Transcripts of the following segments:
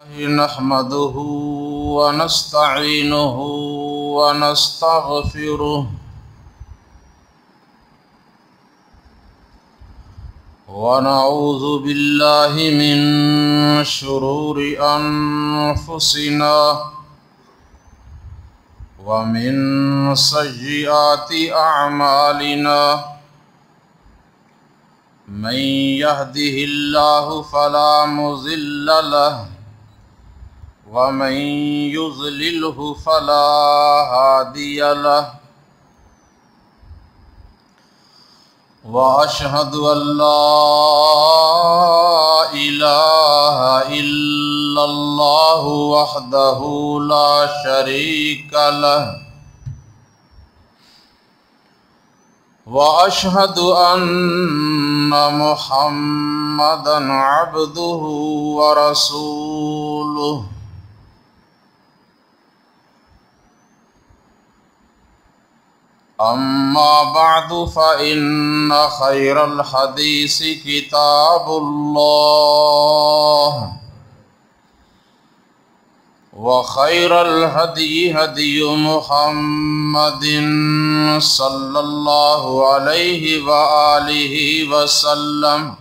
نحمده ونستعينه ونستغفره ونعوذ بالله من شرور أنفسنا ومن سيئات أعمالنا من يهده الله فلا مضل له ومن يضلله فلا هادي له وأشهد أن لا إله إلا الله وحده لا شريك له وأشهد أن محمدًا عبده ورسوله أما بعد فإن خير الحديث كتاب الله وخير الهدي هدي محمد صلى الله عليه وآله وسلم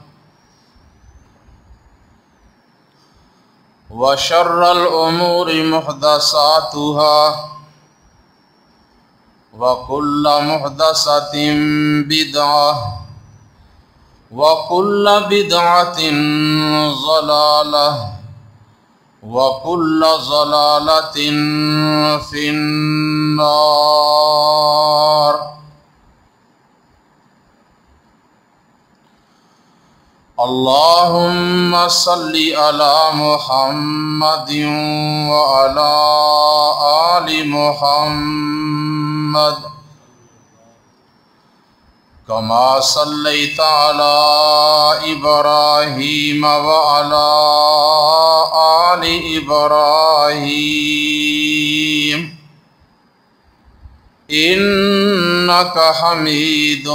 وشر الأمور محدثاتها وكل محدثة بدعة وكل بدعة ضلالة وكل ضلالة في النار اللهم صل على محمد وعلى آل محمد كما صليت على إبراهيم وعلى آل إبراهيم إنك حميد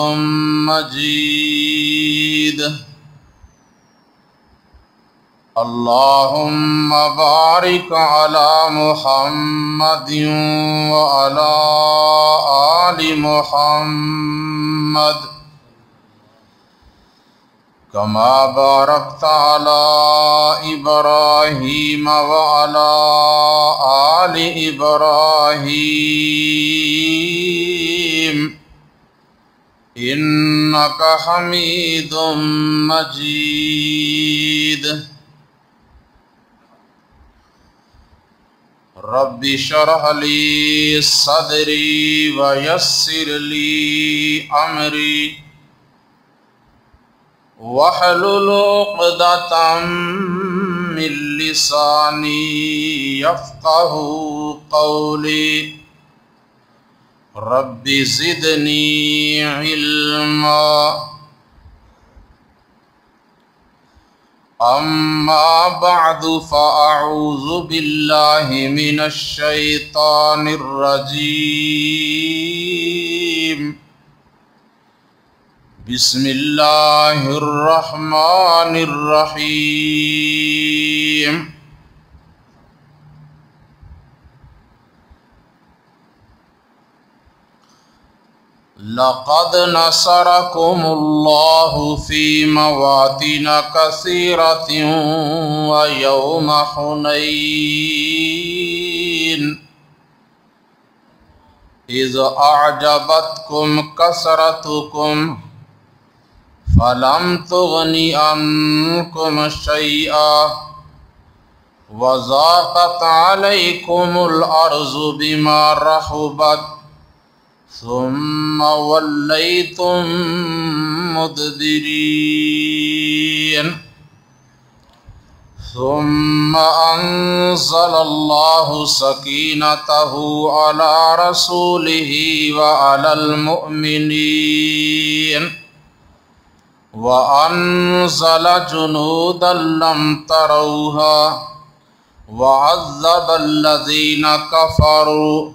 مجيد اللهم بارك على محمد وعلى آل محمد كما باركت على إبراهيم وعلى آل إبراهيم إنك حميد مجيد رب اشرح لي صدري ويسر لي أمري واحلل عقدة من لساني يفقه قولي رب زدني علما أما بعد فأعوذ بالله من الشيطان الرجيم بسم الله الرحمن الرحيم لقد نصركم الله في مواطن كثيرة ويوم حنين إذ أعجبتكم كثرتكم فلم تغن عنكم شيئا وضاقت عليكم الأرض بما رحبت ثم وليتم مدبرين ثم أنزل الله سكينته على رسوله وعلى المؤمنين وأنزل جنودا لم تروها وعذب الذين كفروا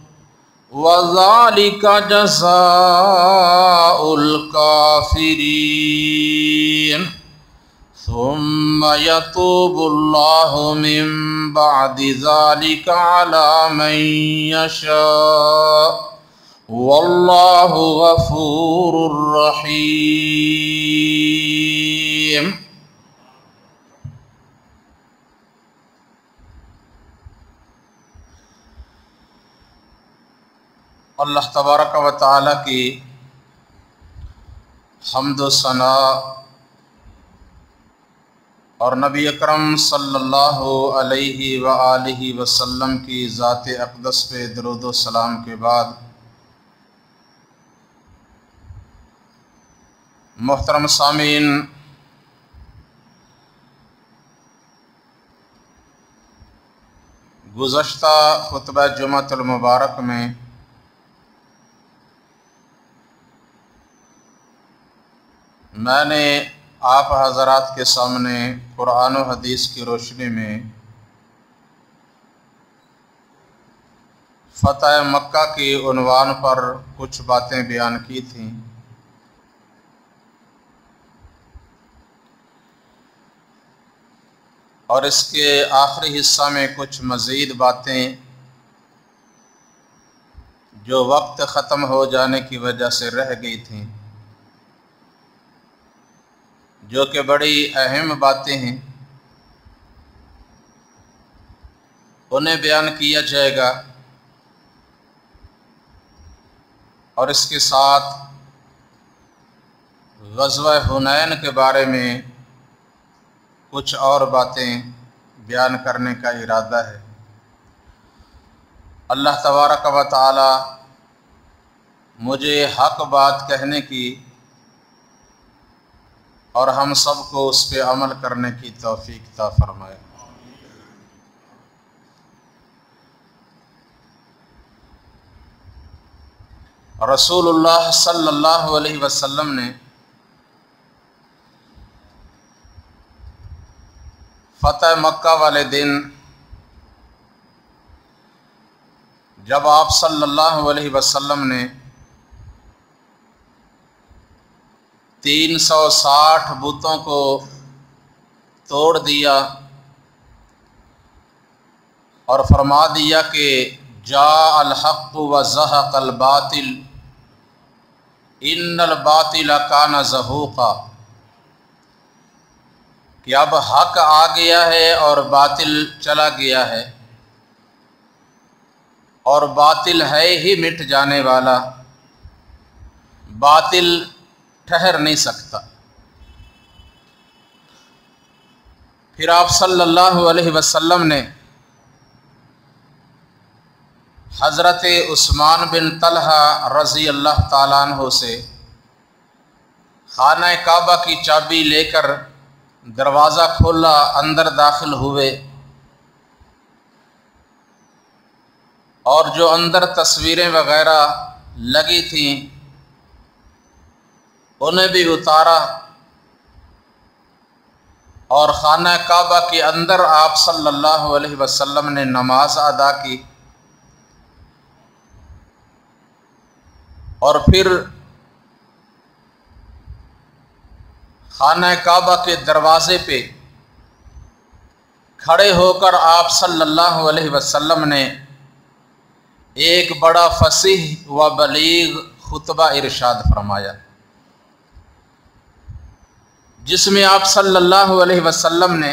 وذلك جزاء الكافرين ثم يتوب الله من بعد ذلك على من يشاء والله غفور رحيم۔ اللہ تبارک و تعالی کی حمد و ثنا اور نبی اکرم صلی اللہ علیہ وآلہ وسلم کی ذات اقدس پہ درود و سلام کے بعد محترم سامعین، گزشتہ خطبہ جمعۃ المبارک میں میں نے آپ حضرات کے سامنے قرآن و حدیث کی روشنی میں فتح مکہ کے عنوان پر کچھ باتیں بیان کی تھیں، اور اس کے آخری حصہ میں کچھ مزید باتیں جو وقت ختم ہو جانے کی وجہ سے رہ گئی تھیں، جو کہ بڑی اہم باتیں ہیں، انہیں بیان کیا جائے گا، اور اس کے ساتھ غزوہ حنین کے بارے میں کچھ اور باتیں بیان کرنے کا ارادہ ہے۔ اللہ تبارک و تعالی مجھے حق بات کہنے کی اور ہم سب کو اس پہ عمل کرنے کی توفیق عطا فرمائے۔ رسول اللہ صلی اللہ علیہ وسلم نے فتح مکہ والے دن جب آپ صلی اللہ علیہ وسلم نے 360 بتوں کو توڑ دیا اور فرما دیا کہ جاء الحق وزہق الباطل ان الباطل کان زہوقا، کہ اب حق آ گیا ہے اور باطل چلا گیا ہے، اور باطل ہے ہی مٹ جانے والا، باطل ٹھہر نہیں سکتا۔ پھر آپ صلی اللہ علیہ وسلم نے حضرت عثمان بن طلحہ رضی اللہ تعالیٰ عنہ سے خانہ کعبہ کی چابی لے کر دروازہ کھولا، اندر داخل ہوئے، اور جو اندر تصویریں وغیرہ لگی تھیں انہیں بھی اتارا، اور خانہ کعبہ کے اندر آپ صلی اللہ علیہ وسلم نے نماز ادا کی، اور پھر خانہ کعبہ کے دروازے پہ کھڑے ہو کر آپ صلی اللہ علیہ وسلم نے ایک بڑا فصیح و بلیغ خطبہ ارشاد فرمایا، جس میں آپ صلی اللہ علیہ وسلم نے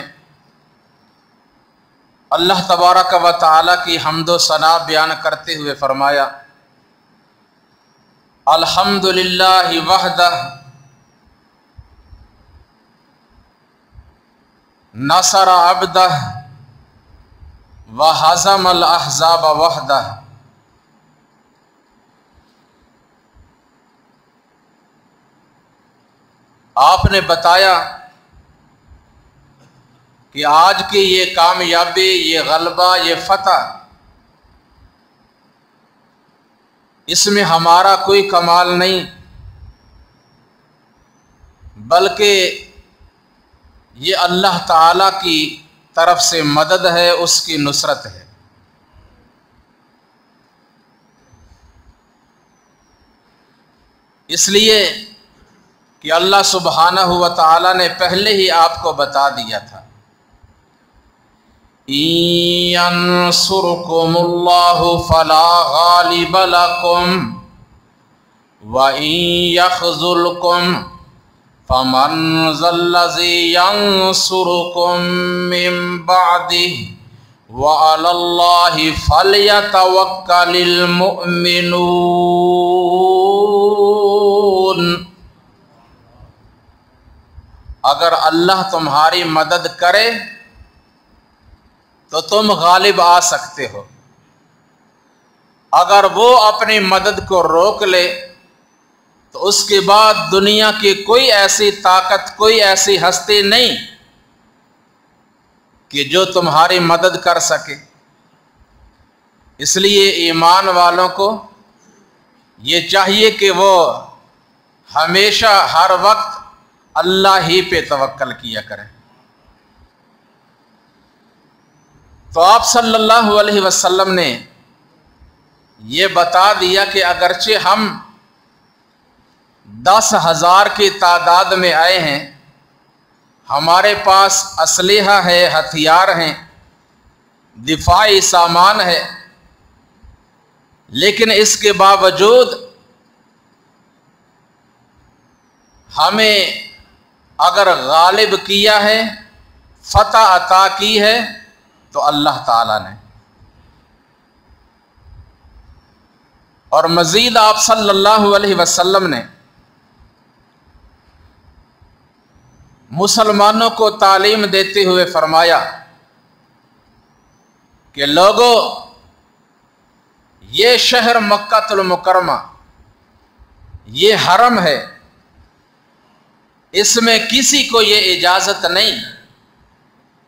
اللہ تبارک و تعالی کی حمد و ثنا بیان کرتے ہوئے فرمایا، الحمدللہ وحدہ نصر عبدہ وہزم الاحزاب وحدہ۔ آپ نے بتایا کہ آج کی یہ کامیابی، یہ غلبہ، یہ فتح، اس میں ہمارا کوئی کمال نہیں، بلکہ یہ اللہ تعالیٰ کی طرف سے مدد ہے، اس کی نصرت ہے۔ اس لیے کہ اللہ سبحانہ و تعالی نے پہلے ہی آپ کو بتا دیا تھا، يَنْصُرْكُمُ اللَّهُ فَلَا غَالِبَ لَكُمْ وَإِنْ يَخْذُلْكُمْ فَمَنْ ذَا الَّذِي يَنْصُرُكُمْ مِنْ بَعْدِهِ وَعَلَى اللَّهِ فَلْيَتَوَكَّلِ الْمُؤْمِنُونَ۔ اگر اللہ تمہاری مدد کرے تو تم غالب آ سکتے ہو، اگر وہ اپنی مدد کو روک لے تو اس کے بعد دنیا کی کوئی ایسی طاقت، کوئی ایسی ہستی نہیں کہ جو تمہاری مدد کر سکے۔ اس لیے ایمان والوں کو یہ چاہیے کہ وہ ہمیشہ ہر وقت اللہ ہی پہ توکل کیا کریں۔ تو آپ صلی اللہ علیہ وسلم نے یہ بتا دیا کہ اگرچہ ہم 10,000 کی تعداد میں آئے ہیں، ہمارے پاس اسلحہ ہے، ہتھیار ہیں، دفاعی سامان ہے، لیکن اس کے باوجود ہمیں اگر غالب کیا ہے، فتح عطا کی ہے تو اللہ تعالیٰ نے۔ اور مزید آپ صلی اللہ علیہ وسلم نے مسلمانوں کو تعلیم دیتے ہوئے فرمایا کہ لوگوں، یہ شہر مکہ المکرمہ، یہ حرم ہے، اس میں کسی کو یہ اجازت نہیں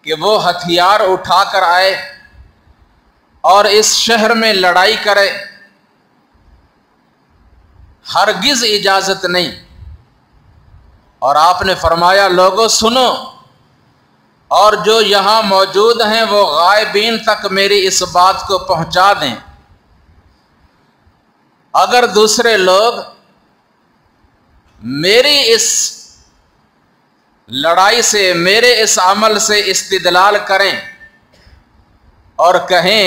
کہ وہ ہتھیار اٹھا کر آئے اور اس شہر میں لڑائی کرے، ہرگز اجازت نہیں۔ اور آپ نے فرمایا لوگوں سنو، اور جو یہاں موجود ہیں وہ غائبین تک میری اس بات کو پہنچا دیں، اگر دوسرے لوگ میری اس لڑائی سے، میرے اس عمل سے استدلال کریں اور کہیں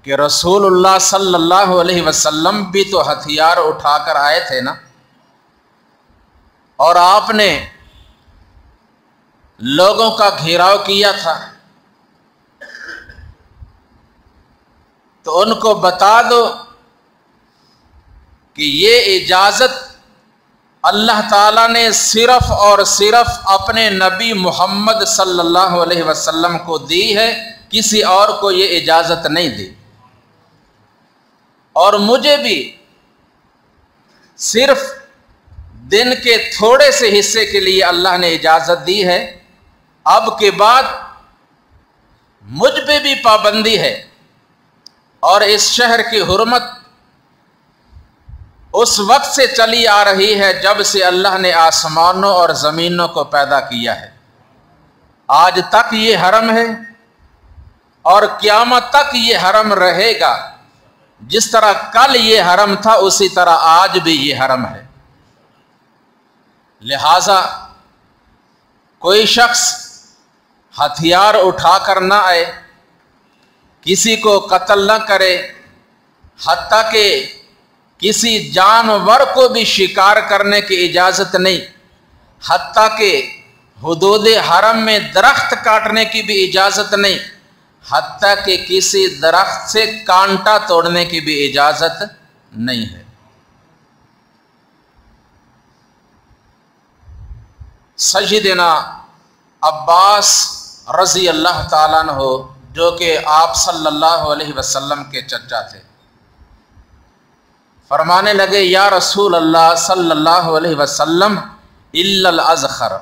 کہ رسول اللہ صلی اللہ علیہ وسلم بھی تو ہتھیار اٹھا کر آئے تھے نا، اور آپ نے لوگوں کا گھیراؤ کیا تھا، تو ان کو بتا دو کہ یہ اجازت اللہ تعالیٰ نے صرف اور صرف اپنے نبی محمد صلی اللہ علیہ وسلم کو دی ہے، کسی اور کو یہ اجازت نہیں دی، اور مجھے بھی صرف دن کے تھوڑے سے حصے کے لیے اللہ نے اجازت دی ہے، اب کے بعد مجھ پہ بھی پابندی ہے، اور اس شہر کی حرمت اس وقت سے چلی آ رہی ہے جب سے اللہ نے آسمانوں اور زمینوں کو پیدا کیا ہے، آج تک یہ حرم ہے اور قیامت تک یہ حرم رہے گا، جس طرح کل یہ حرم تھا اسی طرح آج بھی یہ حرم ہے۔ لہذا کوئی شخص ہتھیار اٹھا کر نہ آئے، کسی کو قتل نہ کرے، حتیٰ کہ کسی جانور کو بھی شکار کرنے کی اجازت نہیں، حتیٰ کہ حدود حرم میں درخت کاٹنے کی بھی اجازت نہیں، حتیٰ کہ کسی درخت سے کانٹا توڑنے کی بھی اجازت نہیں ہے۔ سیدنا عباس رضی اللہ تعالیٰ عنہ، جو کہ آپ صلی اللہ علیہ وسلم کے چچا تھے، فرمانے لگے یا رسول اللہ صلی اللہ علیہ وسلم الا الازخر،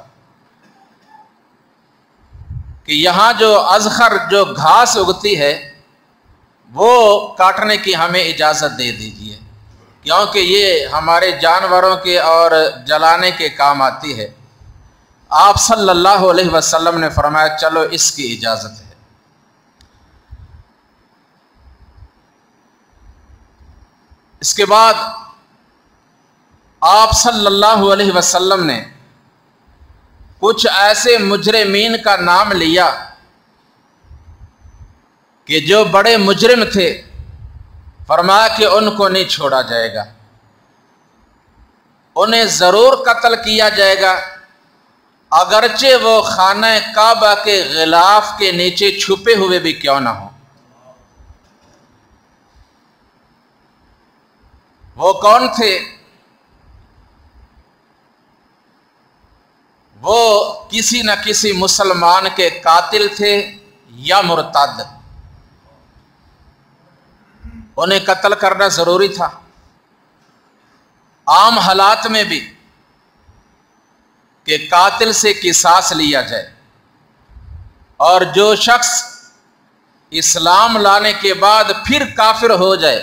کہ یہاں جو ازخر، جو گھاس اگتی ہے، وہ کاٹنے کی ہمیں اجازت دے دیجیے، کیونکہ یہ ہمارے جانوروں کے اور جلانے کے کام آتی ہے۔ آپ صلی اللہ علیہ وسلم نے فرمایا چلو اس کی اجازت ہے۔ اس کے بعد آپ صلی اللہ علیہ وسلم نے کچھ ایسے مجرمین کا نام لیا کہ جو بڑے مجرم تھے، فرمایا کہ ان کو نہیں چھوڑا جائے گا، انہیں ضرور قتل کیا جائے گا، اگرچہ وہ خانہ کعبہ کے غلاف کے نیچے چھپے ہوئے بھی کیوں نہ ہوں۔ وہ کون تھے؟ وہ کسی نہ کسی مسلمان کے قاتل تھے یا مرتد، انہیں قتل کرنا ضروری تھا۔ عام حالات میں بھی کہ قاتل سے قصاص لیا جائے، اور جو شخص اسلام لانے کے بعد پھر کافر ہو جائے،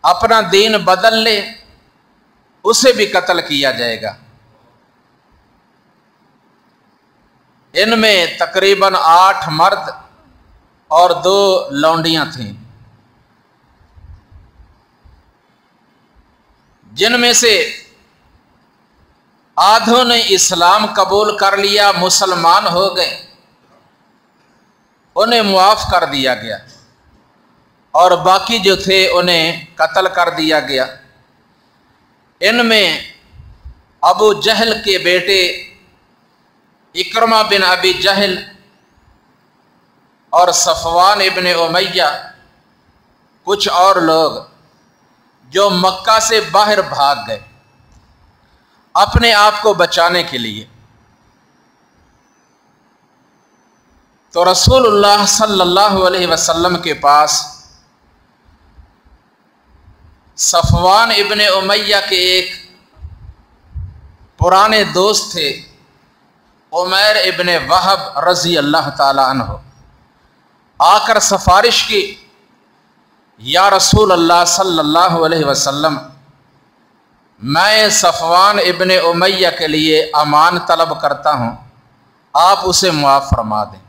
اپنا دین بدل لے، اسے بھی قتل کیا جائے گا۔ ان میں تقریباً 8 مرد اور 2 لونڈیاں تھیں، جن میں سے آدھوں نے اسلام قبول کر لیا، مسلمان ہو گئے، انہیں معاف کر دیا گیا، اور باقی جو تھے انہیں قتل کر دیا گیا۔ ان میں ابو جہل کے بیٹے اکرمہ بن ابی جہل اور صفوان ابن امیہ، کچھ اور لوگ جو مکہ سے باہر بھاگ گئے اپنے آپ کو بچانے کے لیے، تو رسول اللہ صلی اللہ علیہ وسلم کے پاس صفوان ابن امیہ کے ایک پرانے دوست تھے، عمیر ابن وہب رضی اللہ تعالی عنہ، آ کر سفارش کی، یا رسول اللہ صلی اللہ علیہ وسلم، میں صفوان ابن امیہ کے لیے امان طلب کرتا ہوں، آپ اسے معاف فرما دیں۔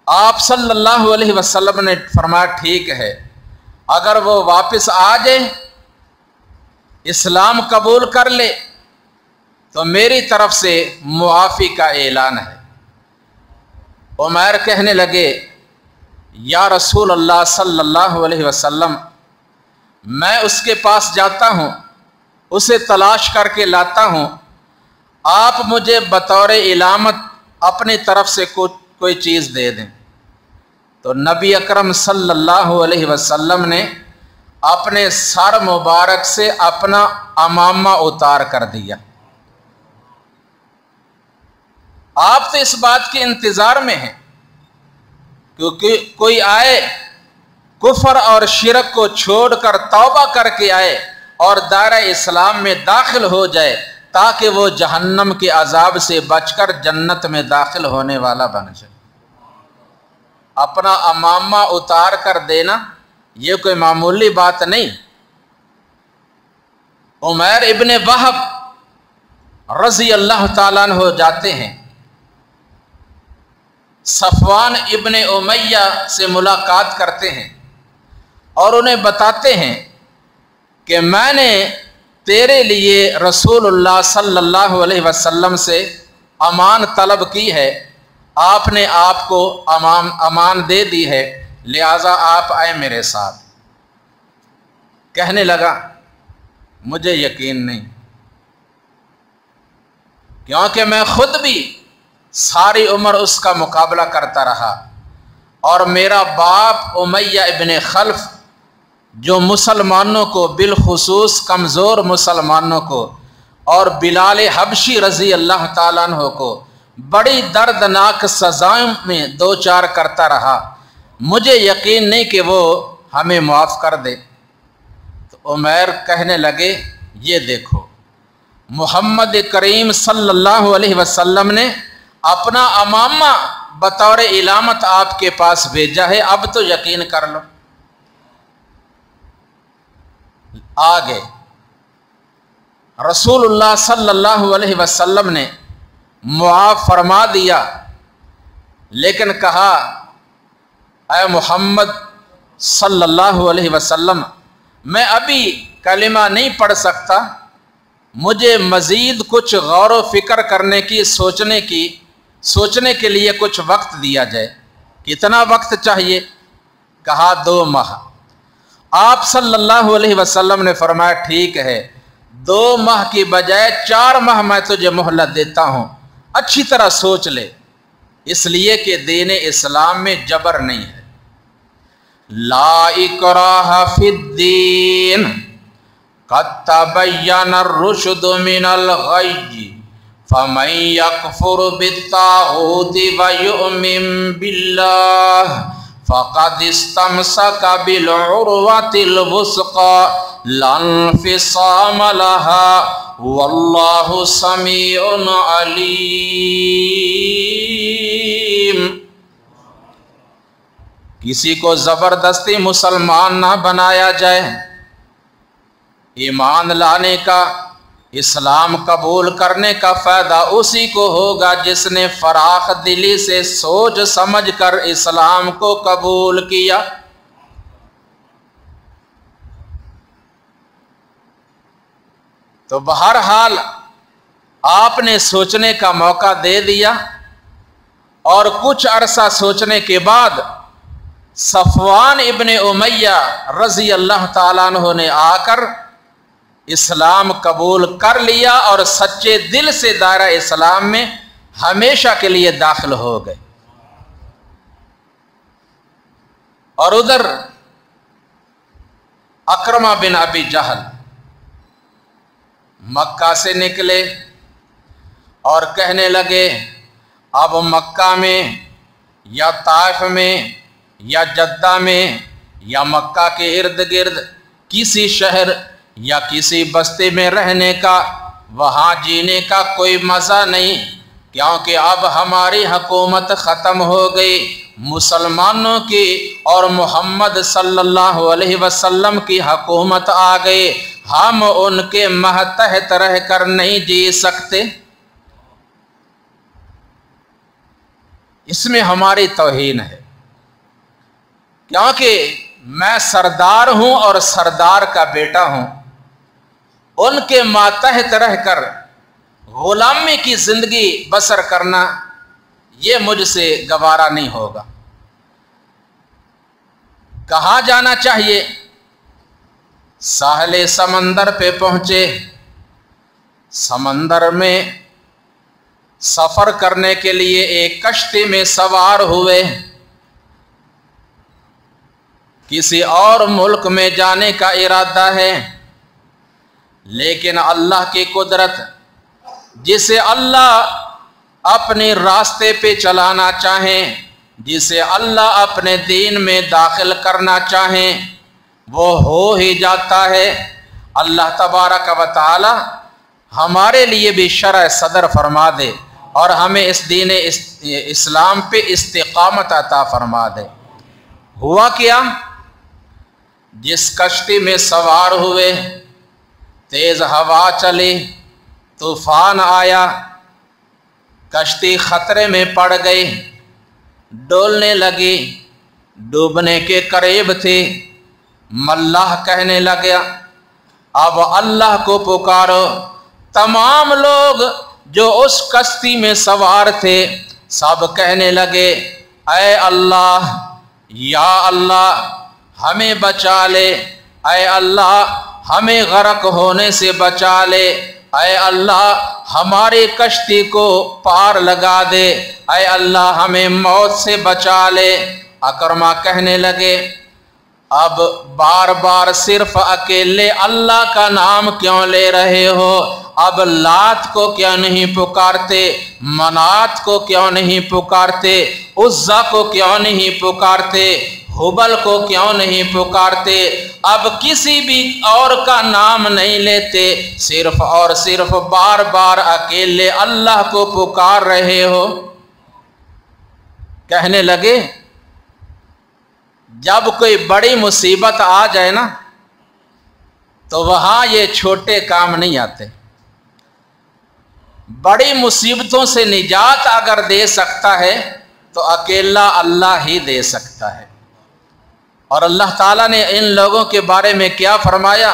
آپ صلی اللہ علیہ وسلم نے فرمایا ٹھیک ہے، اگر وہ واپس آ جائے، اسلام قبول کر لے، تو میری طرف سے معافی کا اعلان ہے۔ عمیر کہنے لگے، یا رسول اللہ صلی اللہ علیہ وسلم، میں اس کے پاس جاتا ہوں، اسے تلاش کر کے لاتا ہوں، آپ مجھے بطور علامت اپنی طرف سے کوئی چیز دے دیں۔ تو نبی اکرم صلی اللہ علیہ وسلم نے اپنے سر مبارک سے اپنا عمامہ اتار کر دیا۔ آپ تو اس بات کے انتظار میں ہیں کیونکہ کوئی آئے، کفر اور شرک کو چھوڑ کر توبہ کر کے آئے اور دائرہ اسلام میں داخل ہو جائے، تاکہ وہ جہنم کے عذاب سے بچ کر جنت میں داخل ہونے والا بن جائے۔ اپنا عمامہ اتار کر دینا یہ کوئی معمولی بات نہیں۔ عمیر ابن وہب رضی اللہ تعالیٰ عنہ جاتے ہیں، صفوان ابن امیہ سے ملاقات کرتے ہیں اور انہیں بتاتے ہیں کہ میں نے تیرے لیے رسول اللہ صلی اللہ علیہ وسلم سے امان طلب کی ہے، آپ نے آپ کو امان دے دی ہے، لہذا آپ آئے میرے ساتھ۔ کہنے لگا مجھے یقین نہیں، کیونکہ میں خود بھی ساری عمر اس کا مقابلہ کرتا رہا، اور میرا باپ امیہ ابن خلف جو مسلمانوں کو، بالخصوص کمزور مسلمانوں کو اور بلال حبشی رضی اللہ تعالیٰ عنہ کو بڑی دردناک سزائیں میں دوچار کرتا رہا، مجھے یقین نہیں کہ وہ ہمیں معاف کر دے۔ تو عمیر کہنے لگے یہ دیکھو، محمد کریم صلی اللہ علیہ وسلم نے اپنا عمامہ بطور علامت آپ کے پاس بھیجا ہے، اب تو یقین کر لو۔ آگے رسول اللہ صلی اللہ علیہ وسلم نے معاف فرما دیا، لیکن کہا اے محمد صلی اللہ علیہ وسلم، میں ابھی کلمہ نہیں پڑھ سکتا، مجھے مزید کچھ غور و فکر کرنے کی سوچنے کے لیے کچھ وقت دیا جائے۔ کتنا وقت چاہیے؟ کہا 2 ماہ۔ آپ صلی اللہ علیہ وسلم نے فرمایا ٹھیک ہے، 2 ماہ کی بجائے 4 ماہ میں تجھے مہلت دیتا ہوں، اچھی طرح سوچ لے، اس لیے کہ دین اسلام میں جبر نہیں ہے۔ لا اکراہ فی الدین قد تبین الرشد من الغی فمن یکفر بالطاغوت ویؤمن باللہ فقد استمسک بالعروۃ الوثقی لا انفصام لها واللہ سمیع علیم۔ کسی کو زبردستی مسلمان نہ بنایا جائے، ایمان لانے کا، اسلام قبول کرنے کا فائدہ اسی کو ہوگا جس نے فراخ دلی سے سوچ سمجھ کر اسلام کو قبول کیا۔ تو بہرحال آپ نے سوچنے کا موقع دے دیا، اور کچھ عرصہ سوچنے کے بعد صفوان ابن امیہ رضی اللہ تعالیٰ عنہ نے آ کر اسلام قبول کر لیا اور سچے دل سے دائرہ اسلام میں ہمیشہ کے لیے داخل ہو گئے۔ اور ادھر اکرمہ بن ابی جہل مکہ سے نکلے اور کہنے لگے اب مکہ میں یا طائف میں یا جدہ میں یا مکہ کے ارد گرد کسی شہر یا کسی بستی میں رہنے کا، وہاں جینے کا کوئی مزہ نہیں، کیونکہ اب ہماری حکومت ختم ہو گئی، مسلمانوں کی اور محمد صلی اللہ علیہ وسلم کی حکومت آ گئی، ہم ان کے ماتحت رہ کر نہیں جی سکتے۔ اس میں ہماری توہین ہے، کیونکہ میں سردار ہوں اور سردار کا بیٹا ہوں، ان کے ماتحت رہ کر غلامی کی زندگی بسر کرنا یہ مجھ سے گوارا نہیں ہوگا۔ کہاں جانا چاہیے؟ ساحل سمندر پہ پہنچے، سمندر میں سفر کرنے کے لیے ایک کشتی میں سوار ہوئے، کسی اور ملک میں جانے کا ارادہ ہے، لیکن اللہ کی قدرت، جسے اللہ اپنے راستے پہ چلانا چاہیں، جسے اللہ اپنے دین میں داخل کرنا چاہیں، وہ ہو ہی جاتا ہے۔ اللہ تبارک و تعالی ہمارے لیے بھی شرع صدر فرما دے اور ہمیں اس دین اسلام پہ استقامت عطا فرما دے۔ ہوا کیا؟ جس کشتی میں سوار ہوئے، تیز ہوا چلی، طوفان آیا، کشتی خطرے میں پڑ گئی، ڈولنے لگی، ڈوبنے کے قریب تھی۔ ملاح کہنے لگا اب اللہ کو پکارو۔ تمام لوگ جو اس کشتی میں سوار تھے سب کہنے لگے اے اللہ، یا اللہ ہمیں بچا لے، اے اللہ ہمیں غرق ہونے سے بچا لے، اے اللہ ہماری کشتی کو پار لگا دے، اے اللہ ہمیں موت سے بچا لے۔ اکرمہ کہنے لگے اب بار بار صرف اکیلے اللہ کا نام کیوں لے رہے ہو؟ اب لات کو کیوں نہیں پکارتے، منات کو کیوں نہیں پکارتے، عزا کو کیوں نہیں پکارتے، حبل کو کیوں نہیں پکارتے؟ اب کسی بھی اور کا نام نہیں لیتے، صرف اور صرف بار بار اکیلے اللہ کو پکار رہے ہو۔ کہنے لگے جب کوئی بڑی مصیبت آ جائے نا تو وہاں یہ چھوٹے کام نہیں آتے۔ بڑی مصیبتوں سے نجات اگر دے سکتا ہے تو اکیلا اللہ ہی دے سکتا ہے۔ اور اللہ تعالیٰ نے ان لوگوں کے بارے میں کیا فرمایا؟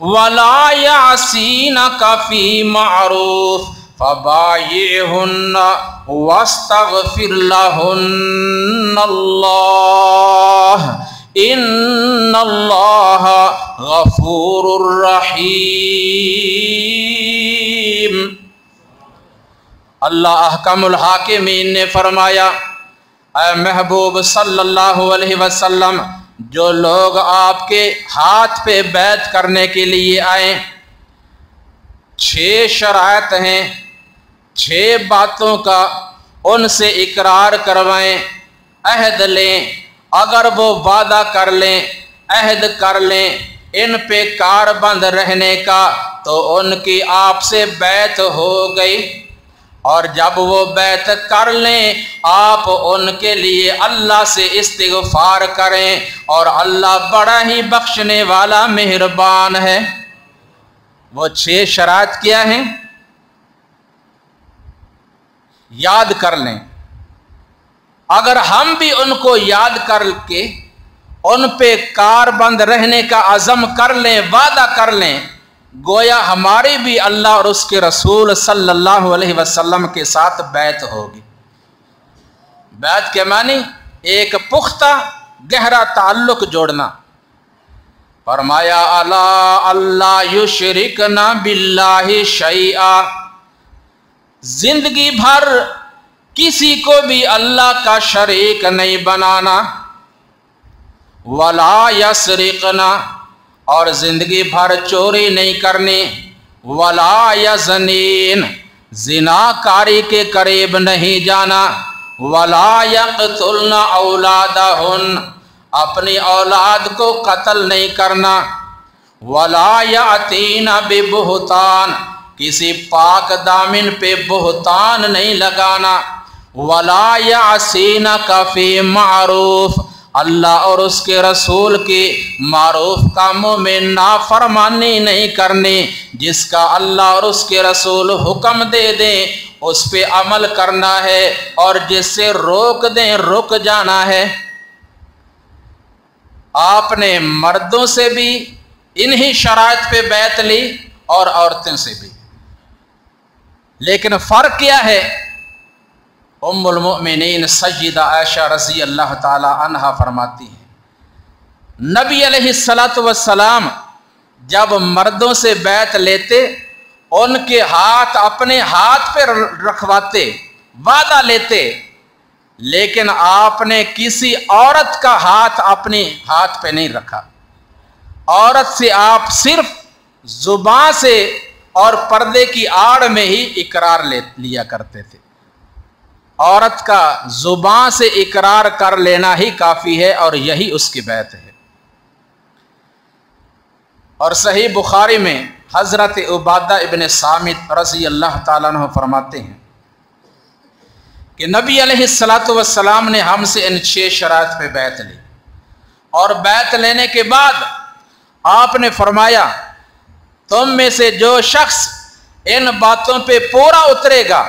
ولا یعصینک فی معروف فبایعہن واستغفر لہن اللہ ان اللہ غفور رحیم۔ اللہ احکم الحاکمین نے فرمایا، اے محبوب صلی اللہ علیہ وسلم، جو لوگ آپ کے ہاتھ پہ بیعت کرنے کے لیے آئیں، 6 شرائط ہیں، 6 باتوں کا ان سے اقرار کروائیں، عہد لیں، اگر وہ وعدہ کر لیں، عہد کر لیں ان پہ کار بند رہنے کا، تو ان کی آپ سے بیعت ہو گئی، اور جب وہ بیعت کر لیں آپ ان کے لیے اللہ سے استغفار کریں، اور اللہ بڑا ہی بخشنے والا مہربان ہے۔ وہ 6 شرائط کیا ہیں؟ یاد کر لیں، اگر ہم بھی ان کو یاد کر کے ان پہ کار بند رہنے کا عزم کر لیں، وعدہ کر لیں، گویا ہماری بھی اللہ اور اس کے رسول صلی اللہ علیہ وسلم کے ساتھ بیعت ہوگی۔ بیعت کے معنی ایک پختہ گہرا تعلق جوڑنا۔ فرمایا الا اللہ یشرکن باللہ شیئا، زندگی بھر کسی کو بھی اللہ کا شریک نہیں بنانا، ولا یسرقنا، اور زندگی بھر چوری نہیں کرنی، ولا یزنین، زنا کاری کے قریب نہیں جانا، ولا یقتلن اولادہن، اپنی اولاد کو قتل نہیں کرنا، ولا یاتین ببہتان، کسی پاک دامن پہ بہتان نہیں لگانا، ولا یعصینک فی معروف، اللہ اور اس کے رسول کی معروف کاموں میں نافرمانی نہیں کرنی، جس کا اللہ اور اس کے رسول حکم دے دیں اس پہ عمل کرنا ہے، اور جس سے روک دیں رک جانا ہے۔ آپ نے مردوں سے بھی انہی شرائط پہ بیعت لی اور عورتوں سے بھی، لیکن فرق کیا ہے؟ ام المؤمنین سیدہ عائشہ رضی اللہ تعالی عنہا فرماتی ہیں، نبی علیہ السلام جب مردوں سے بیعت لیتے ان کے ہاتھ اپنے ہاتھ پہ رکھواتے، وعدہ لیتے، لیکن آپ نے کسی عورت کا ہاتھ اپنے ہاتھ پہ نہیں رکھا۔ عورت سے آپ صرف زبان سے اور پردے کی آڑ میں ہی اقرار لیا کرتے تھے۔ عورت کا زبان سے اقرار کر لینا ہی کافی ہے، اور یہی اس کی بیعت ہے۔ اور صحیح بخاری میں حضرت عبادہ ابن صامت رضی اللہ تعالیٰ عنہ فرماتے ہیں کہ نبی علیہ السلام نے ہم سے ان 6 شرائط پہ بیعت لی، اور بیعت لینے کے بعد آپ نے فرمایا تم میں سے جو شخص ان باتوں پہ پورا اترے گا،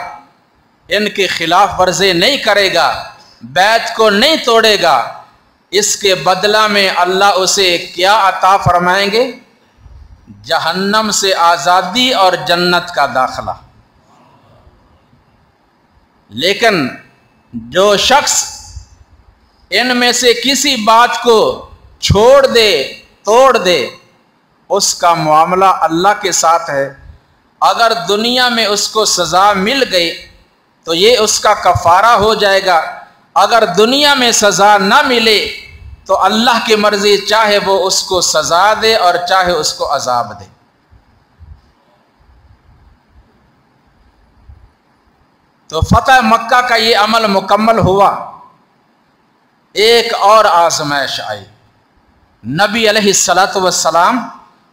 ان کے خلاف ورزی نہیں کرے گا، بیعت کو نہیں توڑے گا، اس کے بدلہ میں اللہ اسے کیا عطا فرمائیں گے؟ جہنم سے آزادی اور جنت کا داخلہ۔ لیکن جو شخص ان میں سے کسی بات کو چھوڑ دے، توڑ دے، اس کا معاملہ اللہ کے ساتھ ہے۔ اگر دنیا میں اس کو سزا مل گئی تو یہ اس کا کفارہ ہو جائے گا، اگر دنیا میں سزا نہ ملے تو اللہ کی مرضی، چاہے وہ اس کو سزا دے اور چاہے اس کو عذاب دے۔ تو فتح مکہ کا یہ عمل مکمل ہوا۔ ایک اور آزمائش آئی نبی علیہ السلام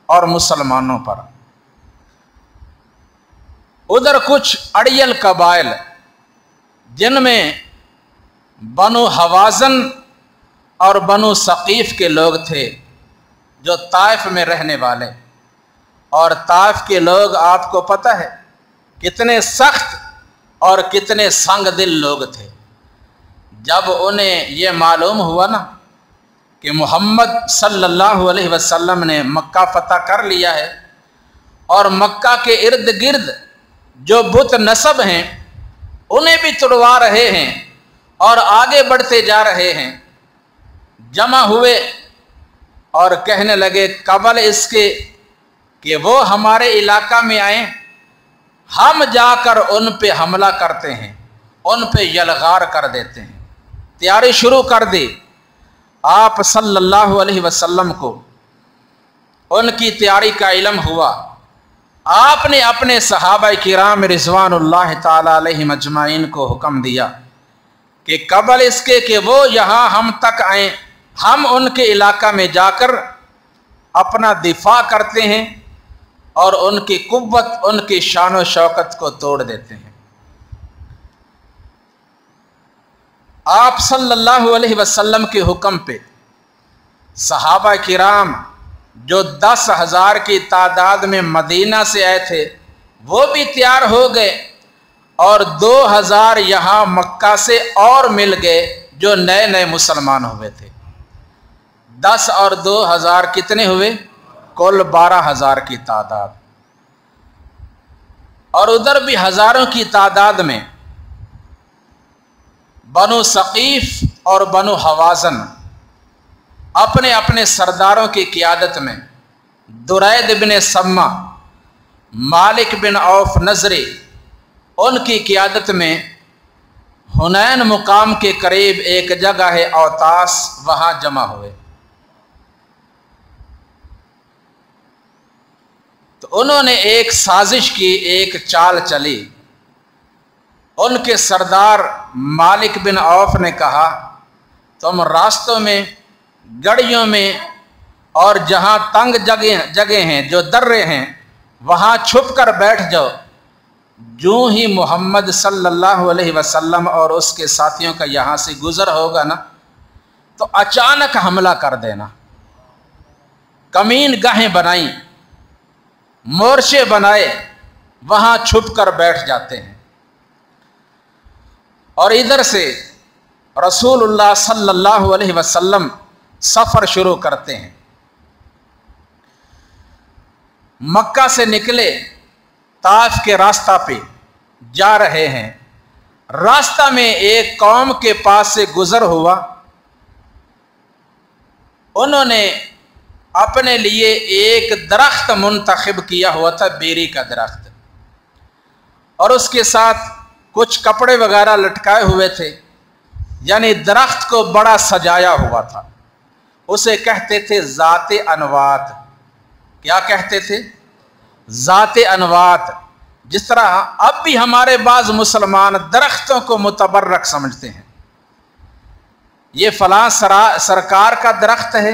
اور مسلمانوں پر۔ ادھر کچھ اڑیل قبائل جن میں بنو حوازن اور بنو ثقیف کے لوگ تھے، جو طائف میں رہنے والے، اور طائف کے لوگ آپ کو پتہ ہے کتنے سخت اور کتنے سنگ دل لوگ تھے۔ جب انہیں یہ معلوم ہوا نا کہ محمد صلی اللہ علیہ وسلم نے مکہ فتح کر لیا ہے اور مکہ کے ارد گرد جو بت نصب ہیں انہیں بھی توڑوا رہے ہیں اور آگے بڑھتے جا رہے ہیں، جمع ہوئے اور کہنے لگے قبل اس کے کہ وہ ہمارے علاقہ میں آئیں ہم جا کر ان پہ حملہ کرتے ہیں، ان پہ یلغار کر دیتے ہیں۔ تیاری شروع کر دی۔ آپ صلی اللہ علیہ وسلم کو ان کی تیاری کا علم ہوا۔ آپ نے اپنے صحابہ کرام رضوان اللہ تعالی علیہم اجمعین کو حکم دیا کہ قبل اس کے کہ وہ یہاں ہم تک آئیں ہم ان کے علاقہ میں جا کر اپنا دفاع کرتے ہیں اور ان کی قوت، ان کی شان و شوکت کو توڑ دیتے ہیں۔ آپ صلی اللہ علیہ وسلم کے حکم پہ صحابہ کرام جو 10,000 کی تعداد میں مدینہ سے آئے تھے وہ بھی تیار ہو گئے اور 2,000 یہاں مکہ سے اور مل گئے جو نئے نئے مسلمان ہوئے تھے۔ 10 اور 2,000 کتنے ہوئے؟ کل 12,000 کی تعداد۔ اور ادھر بھی ہزاروں کی تعداد میں بنو ثقیف اور بنو حوازن اپنے اپنے سرداروں کی قیادت میں درید بن سما، مالک بن عوف نظری، ان کی قیادت میں حنین مقام کے قریب ایک جگہ ہے اوتاس، وہاں جمع ہوئے۔ تو انہوں نے ایک سازش کی، ایک چال چلی۔ ان کے سردار مالک بن عوف نے کہا تم راستوں میں، گڑیوں میں اور جہاں تنگ جگہ ہیں، جو درے ہیں، وہاں چھپ کر بیٹھ جاؤ۔ جو ہی محمد صلی اللہ علیہ وسلم اور اس کے ساتھیوں کا یہاں سے گزر ہوگا نا تو اچانک حملہ کر دینا۔ کمین گاہیں بنائیں، مورچے بنائے، وہاں چھپ کر بیٹھ جاتے ہیں۔ اور ادھر سے رسول اللہ صلی اللہ علیہ وسلم سفر شروع کرتے ہیں۔ مکہ سے نکلے، طائف کے راستہ پہ جا رہے ہیں۔ راستہ میں ایک قوم کے پاس سے گزر ہوا، انہوں نے اپنے لیے ایک درخت منتخب کیا ہوا تھا، بیری کا درخت، اور اس کے ساتھ کچھ کپڑے وغیرہ لٹکائے ہوئے تھے، یعنی درخت کو بڑا سجایا ہوا تھا۔ اسے کہتے تھے ذات انوات۔ کیا کہتے تھے؟ ذات انوات۔ جس طرح اب بھی ہمارے بعض مسلمان درختوں کو متبرک سمجھتے ہیں، یہ فلاں سرکار کا درخت ہے،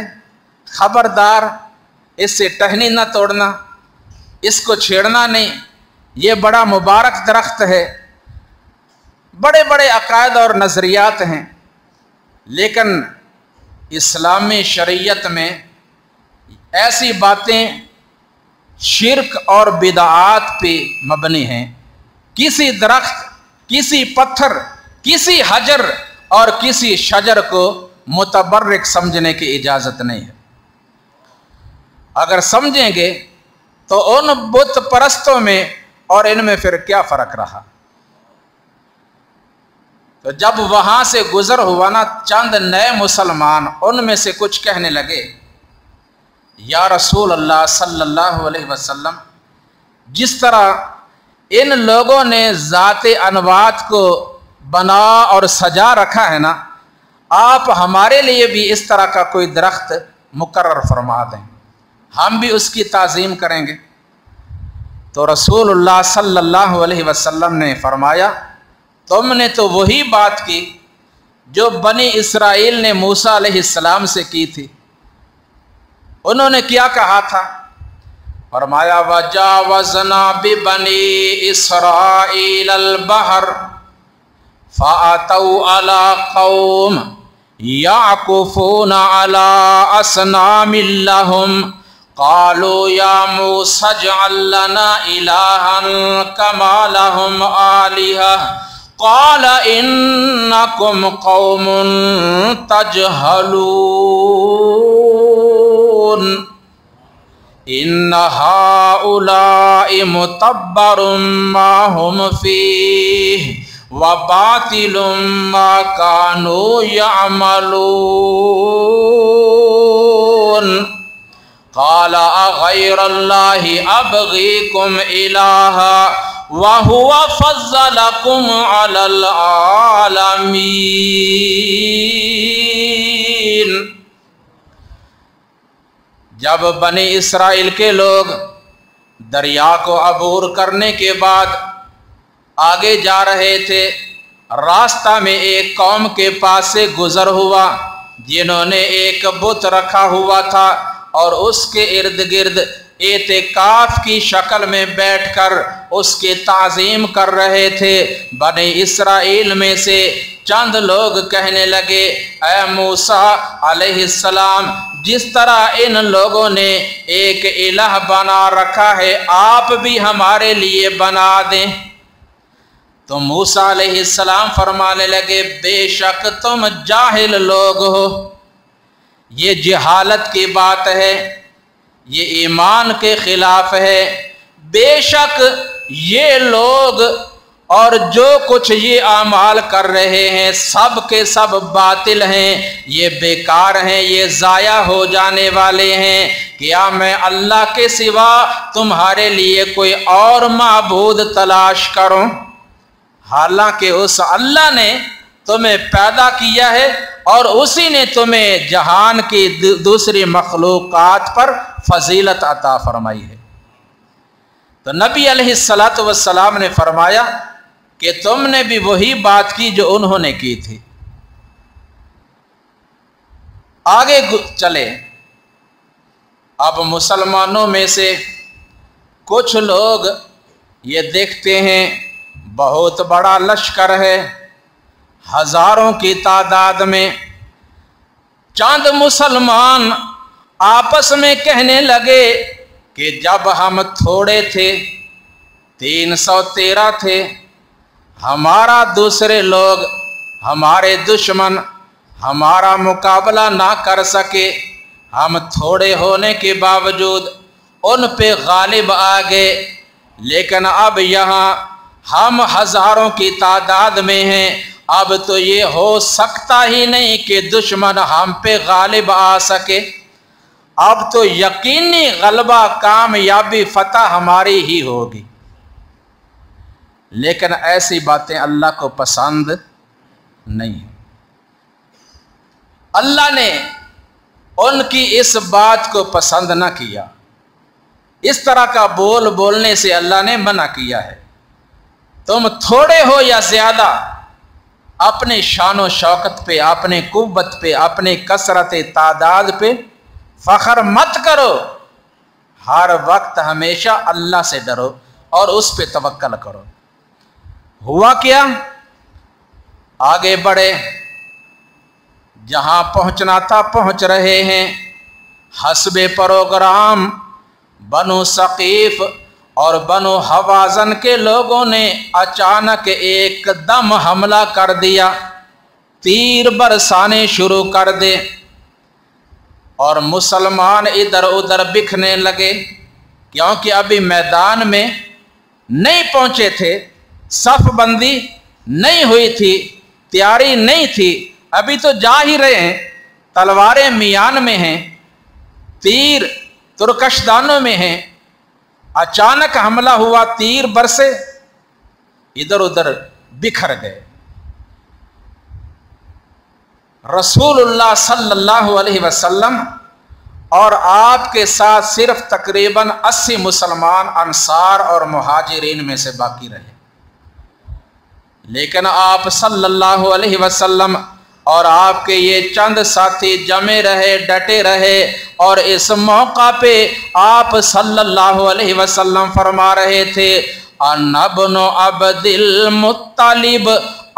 خبردار اس سے ٹہنی نہ توڑنا، اس کو چھیڑنا نہیں، یہ بڑا مبارک درخت ہے۔ بڑے بڑے عقائد اور نظریات ہیں، لیکن اسلامی شریعت میں ایسی باتیں شرک اور بدعات پہ مبنی ہیں۔ کسی درخت، کسی پتھر، کسی حجر اور کسی شجر کو متبرک سمجھنے کی اجازت نہیں ہے۔ اگر سمجھیں گے تو ان بت پرستوں میں اور ان میں پھر کیا فرق رہا؟ تو جب وہاں سے گزر ہوا نا، چند نئے مسلمان ان میں سے کچھ کہنے لگے یا رسول اللہ صلی اللہ علیہ وسلم، جس طرح ان لوگوں نے ذات انوات کو بنا اور سجا رکھا ہے نا، آپ ہمارے لیے بھی اس طرح کا کوئی درخت مقرر فرما دیں، ہم بھی اس کی تعظیم کریں گے۔ تو رسول اللہ صلی اللہ علیہ وسلم نے فرمایا تم نے تو وہی بات کی جو بنی اسرائیل نے موسیٰ علیہ السلام سے کی تھی۔ انہوں نے کیا کہا تھا؟ فرمایا وَجَاوَزْنَا بِبَنِي إِسْرَائِيلَ الْبَحْرَ فَأَتَوْا عَلَىٰ قَوْمٍ يَعْكُفُونَ عَلَىٰ أَصْنَامٍ لَّهُمْ قَالُوا يَا مُوسَى اجْعَل لَّنَا إِلَٰهًا كَمَا لَهُمْ آلِهَةٌ قال انکم قوم تجہلون ان ہؤلاء متبر ما هم فیہ وباطل ما كانوا يعملون قال اغير الله ابغيكم الها وهو فضلكم على العالمين۔ جب بنی اسرائیل کے لوگ دریا کو عبور کرنے کے بعد آگے جا رہے تھے، راستہ میں ایک قوم کے پاس سے گزر ہوا جنہوں نے ایک بت رکھا ہوا تھا اور اس کے ارد گرد اعتکاف کی شکل میں بیٹھ کر اس کی تعظیم کر رہے تھے۔ بنی اسرائیل میں سے چند لوگ کہنے لگے، اے موسیٰ علیہ السلام، جس طرح ان لوگوں نے ایک الہ بنا رکھا ہے آپ بھی ہمارے لیے بنا دیں۔ تو موسیٰ علیہ السلام فرمانے لگے، بے شک تم جاہل لوگ ہو، یہ جہالت کی بات ہے، یہ ایمان کے خلاف ہے۔ بے شک یہ لوگ اور جو کچھ یہ اعمال کر رہے ہیں سب کے سب باطل ہیں، یہ بیکار ہیں، یہ ضائع ہو جانے والے ہیں۔ کیا میں اللہ کے سوا تمہارے لیے کوئی اور معبود تلاش کروں؟ حالانکہ اس اللہ نے تمہیں پیدا کیا ہے اور اسی نے تمہیں جہان کی دوسری مخلوقات پر فضیلت عطا فرمائی ہے۔ تو نبی علیہ السلام نے فرمایا کہ تم نے بھی وہی بات کی جو انہوں نے کی تھی۔ آگے چلے، اب مسلمانوں میں سے کچھ لوگ یہ دیکھتے ہیں بہت بڑا لشکر ہے، ہزاروں کی تعداد میں۔ چند مسلمان آپس میں کہنے لگے کہ جب ہم تھوڑے تھے 313 تھے، ہمارا دوسرے لوگ ہمارے دشمن ہمارا مقابلہ نہ کر سکے، ہم تھوڑے ہونے کے باوجود ان پہ غالب آ گئے، لیکن اب یہاں ہم ہزاروں کی تعداد میں ہیں، اب تو یہ ہو سکتا ہی نہیں کہ دشمن ہم پہ غالب آ سکے، اب تو یقینی غلبہ، کامیابی، فتح ہماری ہی ہوگی۔ لیکن ایسی باتیں اللہ کو پسند نہیں ہیں۔ اللہ نے ان کی اس بات کو پسند نہ کیا، اس طرح کا بولنے سے اللہ نے منع کیا ہے۔ تم تھوڑے ہو یا زیادہ، اپنے شان و شوکت پہ، اپنے قوت پہ، اپنے کثرت تعداد پہ فخر مت کرو، ہر وقت ہمیشہ اللہ سے ڈرو اور اس پہ توکل کرو۔ ہوا کیا؟ آگے بڑھے، جہاں پہنچنا تھا پہنچ رہے ہیں۔ حسب پروگرام بنو ثقیف اور بنو حوازن کے لوگوں نے اچانک ایک دم حملہ کر دیا، تیر برسانے شروع کر دے، اور مسلمان ادھر ادھر بکھنے لگے، کیونکہ ابھی میدان میں نہیں پہنچے تھے، صف بندی نہیں ہوئی تھی، تیاری نہیں تھی، ابھی تو جا ہی رہے ہیں، تلواریں میان میں ہیں، تیر ترکش دانوں میں ہیں، اچانک حملہ ہوا، تیر برسے، ادھر ادھر بکھر گئے۔ رسول اللہ صلی اللہ علیہ وسلم اور آپ کے ساتھ صرف تقریباً 80 مسلمان انصار اور مہاجرین میں سے باقی رہے، لیکن آپ صلی اللہ علیہ وسلم اور آپ کے یہ چند ساتھی جمے رہے، ڈٹے رہے، اور اس موقع پہ آپ صلی اللہ علیہ وسلم فرما رہے تھے، انا ابن عبد المطلب،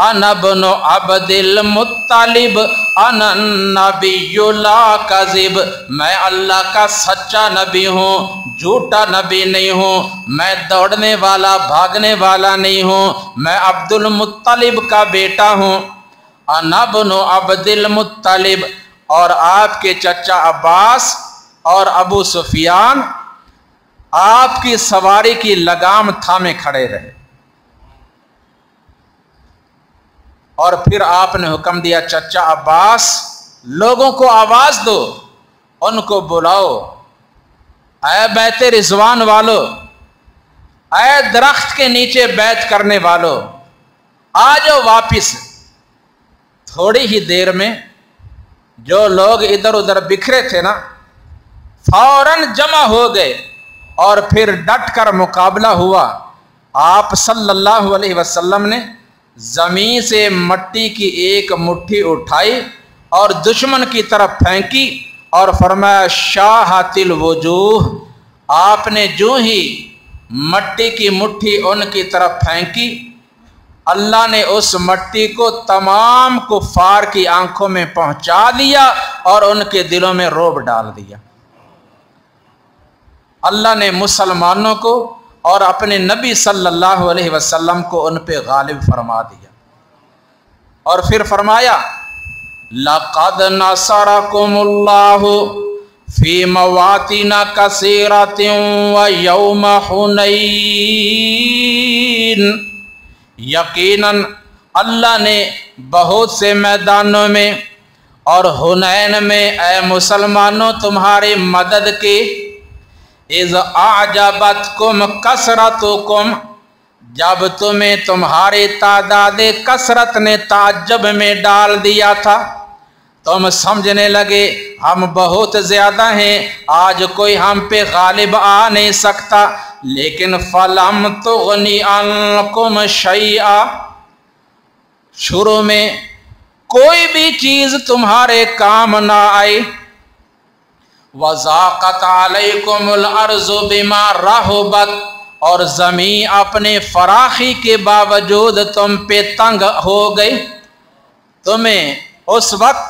انا ابن عبد المطلب، انا النبی لا کذب، میں اللہ کا سچا نبی ہوں، جھوٹا نبی نہیں ہوں، میں دوڑنے والا بھاگنے والا نہیں ہوں، میں عبد المطلب کا بیٹا ہوں۔ انا ابن عبد المطلب، اور آپ کے چچا عباس اور ابو سفیان آپ کی سواری کی لگام تھامے کھڑے رہے، اور پھر آپ نے حکم دیا چچا عباس لوگوں کو آواز دو، ان کو بلاؤ، اے بیت رضوان والو، اے درخت کے نیچے بیعت کرنے والو، آ جاؤ واپس۔ تھوڑی ہی دیر میں جو لوگ ادھر ادھر بکھرے تھے نا فوراً جمع ہو گئے، اور پھر ڈٹ کر مقابلہ ہوا۔ آپ صلی اللہ علیہ وسلم نے زمین سے مٹی کی ایک مٹھی اٹھائی اور دشمن کی طرف پھینکی اور فرمایا شاہت الوجوہ۔ آپ نے جو ہی مٹی کی مٹھی ان کی طرف پھینکی، اللہ نے اس مٹی کو تمام کفار کی آنکھوں میں پہنچا دیا اور ان کے دلوں میں رعب ڈال دیا۔ اللہ نے مسلمانوں کو اور اپنے نبی صلی اللہ علیہ وسلم کو ان پہ غالب فرما دیا، اور پھر فرمایا لَقَدْ نَصَرَكُمُ اللَّهُ فِي مَوَاطِنَ كَثِيرَةٍ وَيَوْمَ حُنَيْنٍ، یقیناً اللہ نے بہت سے میدانوں میں اور حنین میں اے مسلمانوں تمہاری مدد کی۔ اِذْ أَعْجَبَتْكُمْ كَثْرَتُكُمْ، جب تمہیں تمہاری تعداد کثرت نے تعجب میں ڈال دیا تھا، تم سمجھنے لگے ہم بہت زیادہ ہیں، آج کوئی ہم پہ غالب آ نہیں سکتا، لیکن فَلَمْ تُغْنِ عَنْكُمْ شَيْئًا، شروع میں کوئی بھی چیز تمہارے کام نہ آئی۔ وَضَاقَتْ عَلَيْكُمُ الْأَرْضُ بِمَا رَحُبَتْ، اور زمین اپنے فراخی کے باوجود تم پہ تنگ ہو گئی، تمہیں اس وقت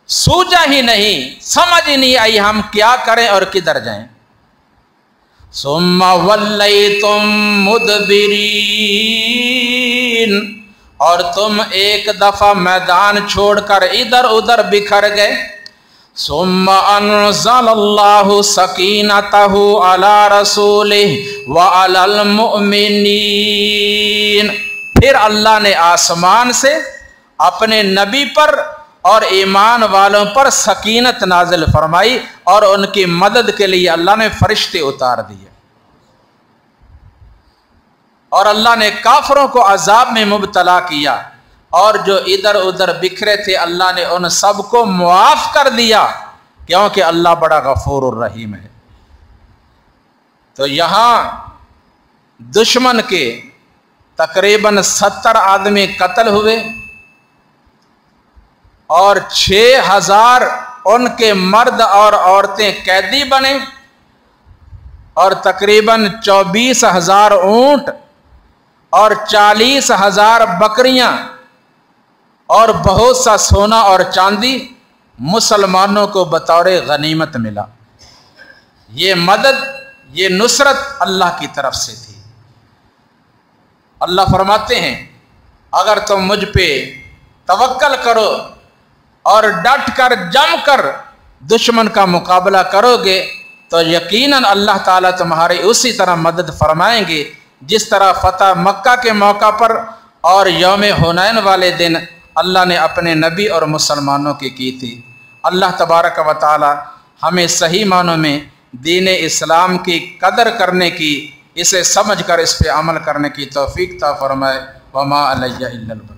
سوچا ہی نہیں، سمجھ ہی نہیں آئی ہم کیا کریں اور کدھر جائیں۔ ثُمَّ وَلَّيْتُمْ مُدْبِرِينَ، اور تم ایک دفعہ میدان چھوڑ کر ادھر ادھر بکھر گئے۔ ثم انزل اللہ سکینتہ علی رسولہ وعلی المؤمنین، پھر اللہ نے آسمان سے اپنے نبی پر اور ایمان والوں پر سکینت نازل فرمائی، اور ان کی مدد کے لیے اللہ نے فرشتے اتار دیے، اور اللہ نے کافروں کو عذاب میں مبتلا کیا، اور جو ادھر ادھر بکھرے تھے اللہ نے ان سب کو معاف کر دیا، کیونکہ اللہ بڑا غفور الرحیم ہے۔ تو یہاں دشمن کے تقریباً 70 آدمی قتل ہوئے، اور 6000 ان کے مرد اور عورتیں قیدی بنے، اور تقریباً 24,000 اونٹ اور 40,000 بکریاں اور بہت سا سونا اور چاندی مسلمانوں کو بطور غنیمت ملا۔ یہ مدد، یہ نصرت اللہ کی طرف سے تھی۔ اللہ فرماتے ہیں اگر تم مجھ پہ توکل کرو اور ڈٹ کر جم کر دشمن کا مقابلہ کرو گے تو یقیناً اللہ تعالیٰ تمہاری اسی طرح مدد فرمائیں گے جس طرح فتح مکہ کے موقع پر اور یوم حنین والے دن اللہ نے اپنے نبی اور مسلمانوں کی تھی۔ اللہ تبارک و تعالی ہمیں صحیح معنوں میں دین اسلام کی قدر کرنے کی، اسے سمجھ کر اس پہ عمل کرنے کی توفیق عطا فرمائے۔ وما علی الا البلاغ۔